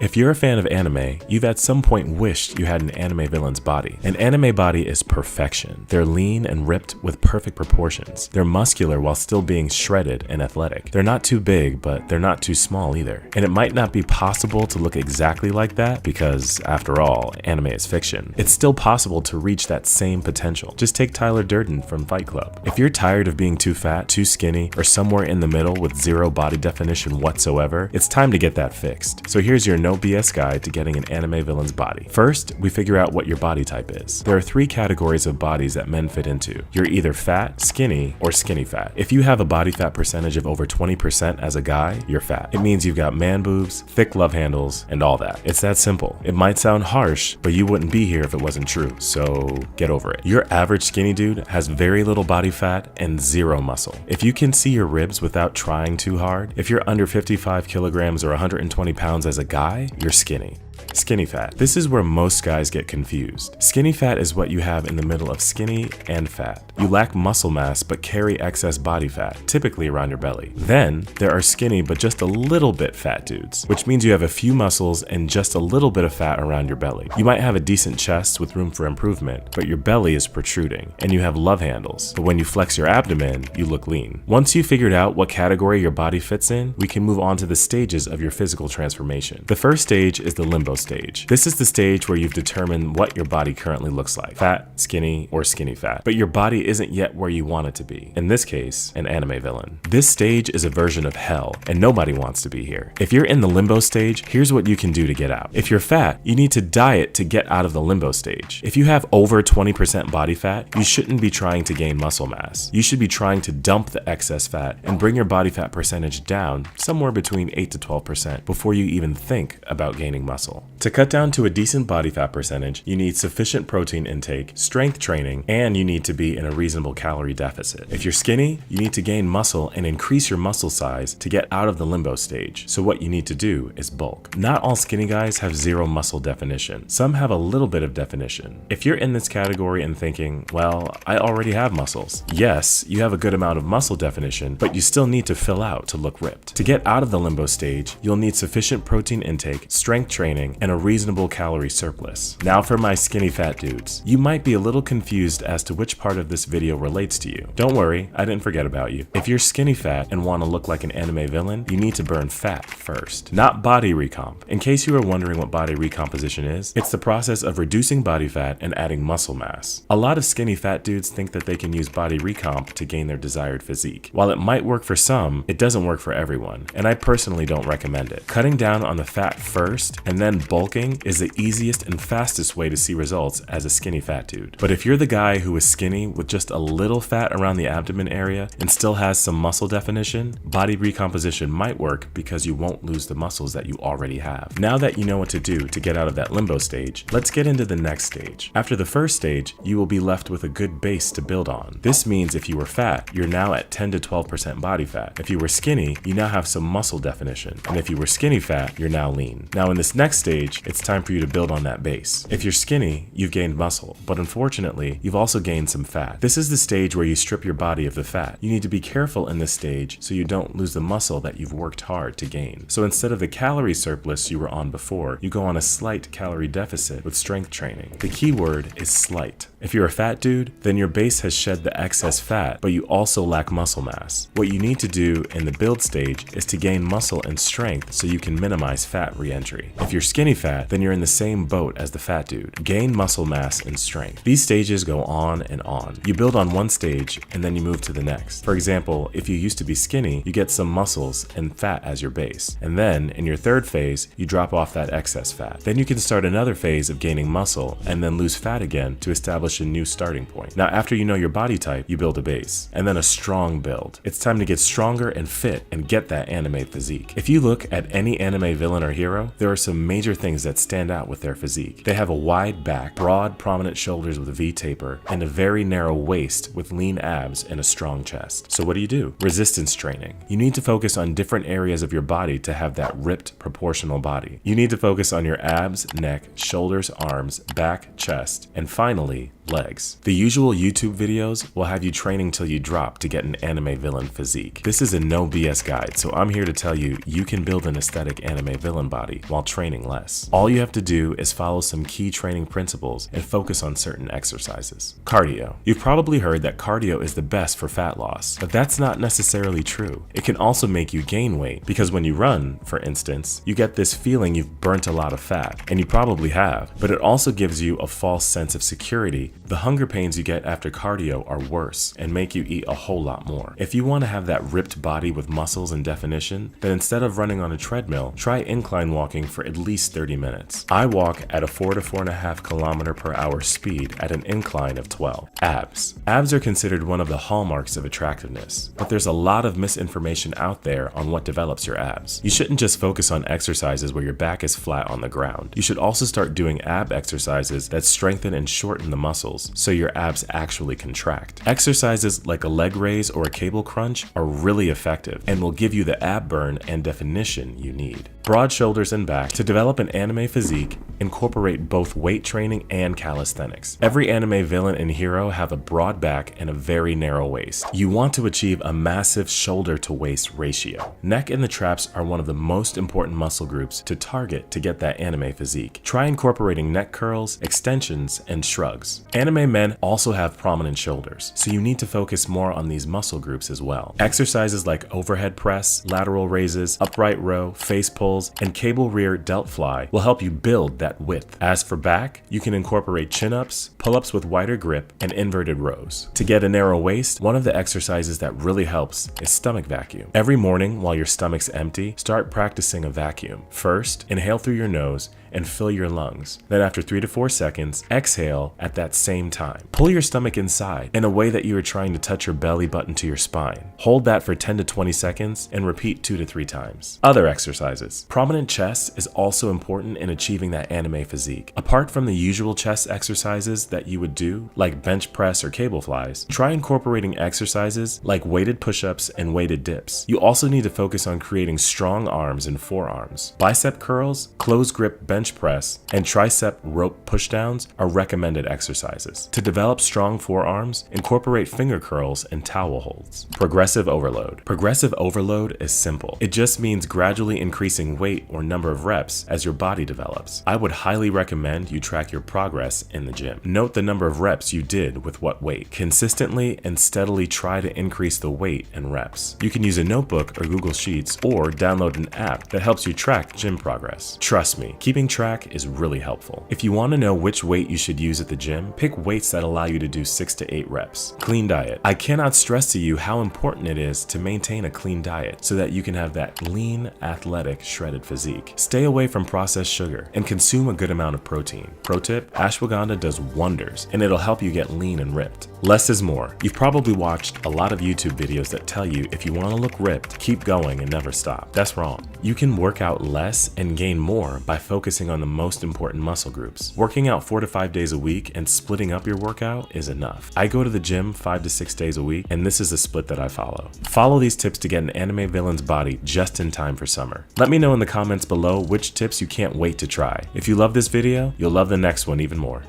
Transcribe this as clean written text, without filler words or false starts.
If you're a fan of anime, you've at some point wished you had an anime villain's body. An anime body is perfection. They're lean and ripped with perfect proportions. They're muscular while still being shredded and athletic. They're not too big, but they're not too small either. And it might not be possible to look exactly like that because, after all, anime is fiction. It's still possible to reach that same potential. Just take Tyler Durdern from Fight Club. If you're tired of being too fat, too skinny, or somewhere in the middle with zero body definition whatsoever, it's time to get that fixed. So here's your no BS guide to getting an anime villain's body. First, we figure out what your body type is. There are 3 categories of bodies that men fit into. You're either fat, skinny, or skinny fat. If you have a body fat percentage of over 20% as a guy, you're fat. It means you've got man boobs, thick love handles, and all that. It's that simple. It might sound harsh, but you wouldn't be here if it wasn't true, so get over it. Your average skinny dude has very little body fat and zero muscle. If you can see your ribs without trying too hard, if you're under 55 kilograms or 120 pounds as a guy, you're skinny. Skinny fat. This is where most guys get confused. Skinny fat is what you have in the middle of skinny and fat. You lack muscle mass but carry excess body fat, typically around your belly. Then, there are skinny but just a little bit fat dudes, which means you have a few muscles and just a little bit of fat around your belly. You might have a decent chest with room for improvement, but your belly is protruding, and you have love handles, but when you flex your abdomen, you look lean. Once you've figured out what category your body fits in, we can move on to the stages of your physical transformation. The first stage is the limbo stage. This is the stage where you've determined what your body currently looks like, fat, skinny, or skinny fat, but your body isn't yet where you want it to be. In this case, an anime villain. This stage is a version of hell, and nobody wants to be here. If you're in the limbo stage, here's what you can do to get out. If you're fat, you need to diet to get out of the limbo stage. If you have over 20% body fat, you shouldn't be trying to gain muscle mass. You should be trying to dump the excess fat and bring your body fat percentage down somewhere between 8 to 12% before you even think about gaining muscle. To cut down to a decent body fat percentage, you need sufficient protein intake, strength training, and you need to be in a reasonable calorie deficit. If you're skinny, you need to gain muscle and increase your muscle size to get out of the limbo stage. So what you need to do is bulk. Not all skinny guys have zero muscle definition. Some have a little bit of definition. If you're in this category and thinking, well, I already have muscles. Yes, you have a good amount of muscle definition, but you still need to fill out to look ripped. To get out of the limbo stage, you'll need sufficient protein intake, strength training, and a reasonable calorie surplus. Now for my skinny fat dudes. You might be a little confused as to which part of this video relates to you. Don't worry, I didn't forget about you. If you're skinny fat and want to look like an anime villain, you need to burn fat first, not body recomp. In case you are wondering what body recomposition is, it's the process of reducing body fat and adding muscle mass. A lot of skinny fat dudes think that they can use body recomp to gain their desired physique. While it might work for some, it doesn't work for everyone, and I personally don't recommend it. Cutting down on the fat first and then bulking is the easiest and fastest way to see results as a skinny fat dude. But if you're the guy who is skinny with just a little fat around the abdomen area and still has some muscle definition, body recomposition might work because you won't lose the muscles that you already have. Now that you know what to do to get out of that limbo stage, let's get into the next stage. After the first stage, you will be left with a good base to build on. This means if you were fat, you're now at 10 to 12% body fat. If you were skinny, you now have some muscle definition. And if you were skinny fat, you're now lean. Now in this next stage, it's time for you to build on that base. If you're skinny, you've gained muscle, but unfortunately, you've also gained some fat. This is the stage where you strip your body of the fat. You need to be careful in this stage so you don't lose the muscle that you've worked hard to gain. So instead of the calorie surplus you were on before, you go on a slight calorie deficit with strength training. The key word is slight. If you're a fat dude, then your base has shed the excess fat, but you also lack muscle mass. What you need to do in the build stage is to gain muscle and strength so you can minimize fat re-entry. If you're skinny fat, then you're in the same boat as the fat dude. Gain muscle mass and strength. These stages go on and on. You build on one stage and then you move to the next. For example, if you used to be skinny, you get some muscles and fat as your base. And then in your third phase, you drop off that excess fat. Then you can start another phase of gaining muscle and then lose fat again to establish a new starting point. Now, after you know your body type, you build a base and then a strong build. It's time to get stronger and fit and get that anime physique. If you look at any anime villain or hero, there are some major things that stand out with their physique. They have a wide back, broad, prominent shoulders with a V taper, and a very narrow waist with lean abs and a strong chest. So what do? Resistance training. You need to focus on different areas of your body to have that ripped, proportional body. You need to focus on your abs, neck, shoulders, arms, back, chest, and finally, legs. The usual YouTube videos will have you training till you drop to get an anime villain physique. This is a no BS guide, so I'm here to tell you you can build an aesthetic anime villain body while training less. All you have to do is follow some key training principles and focus on certain exercises. Cardio. You've probably heard that cardio is the best for fat loss, but that's not necessarily true. It can also make you gain weight because when you run, for instance, you get this feeling you've burnt a lot of fat, and you probably have, but it also gives you a false sense of security. The hunger pains you get after cardio are worse and make you eat a whole lot more. If you want to have that ripped body with muscles and definition, then instead of running on a treadmill, try incline walking for at least 30 minutes. I walk at a 4 to 4.5 km/h speed at an incline of 12. Abs. Abs are considered one of the hallmarks of attractiveness, but there's a lot of misinformation out there on what develops your abs. You shouldn't just focus on exercises where your back is flat on the ground. You should also start doing ab exercises that strengthen and shorten the muscles so your abs actually contract. Exercises like a leg raise or a cable crunch are really effective and will give you the ab burn and definition you need. Broad shoulders and back. To develop an anime physique, incorporate both weight training and calisthenics. Every anime villain and hero have a broad back and a very narrow waist. You want to achieve a massive shoulder to waist ratio. Neck and the traps are one of the most important muscle groups to target to get that anime physique. Try incorporating neck curls, extensions, and shrugs. Anime men also have prominent shoulders, so you need to focus more on these muscle groups as well. Exercises like overhead press, lateral raises, upright row, face pulls, and cable rear delt fly will help you build that width. As for back, you can incorporate chin-ups, pull-ups with wider grip, and inverted rows. To get a narrow waist, one of the exercises that really helps is stomach vacuum. Every morning while your stomach's empty, start practicing a vacuum. First, inhale through your nose and fill your lungs. Then after 3 to 4 seconds, exhale at that same time. Pull your stomach inside in a way that you are trying to touch your belly button to your spine. Hold that for 10 to 20 seconds and repeat 2 to 3 times. Other exercises. Prominent chest is also important in achieving that anime physique. Apart from the usual chest exercises that you would do, like bench press or cable flies, try incorporating exercises like weighted push-ups and weighted dips. You also need to focus on creating strong arms and forearms. Bicep curls, close grip bench press, and tricep rope pushdowns are recommended exercises. To develop strong forearms, incorporate finger curls and towel holds. Progressive overload. Progressive overload is simple. It just means gradually increasing weight or number of reps as your body develops. I would highly recommend you track your progress in the gym. Note the number of reps you did with what weight. Consistently and steadily try to increase the weight and reps. You can use a notebook or Google Sheets or download an app that helps you track gym progress. Trust me, keeping track is really helpful. If you want to know which weight you should use at the gym, pick weights that allow you to do 6 to 8 reps. Clean diet. I cannot stress to you how important it is to maintain a clean diet so that you can have that lean, athletic, shredded physique. Stay away from processed sugar and consume a good amount of protein. Pro tip, ashwagandha does wonders and it'll help you get lean and ripped. Less is more. You've probably watched a lot of YouTube videos that tell you if you want to look ripped, keep going and never stop. That's wrong. You can work out less and gain more by focusing on the most important muscle groups. Working out 4 to 5 days a week and splitting up your workout is enough. I go to the gym 5 to 6 days a week, and this is the split that I follow. Follow these tips to get an anime villain's body just in time for summer. Let me know in the comments below which tips you can't wait to try. If you love this video, you'll love the next one even more.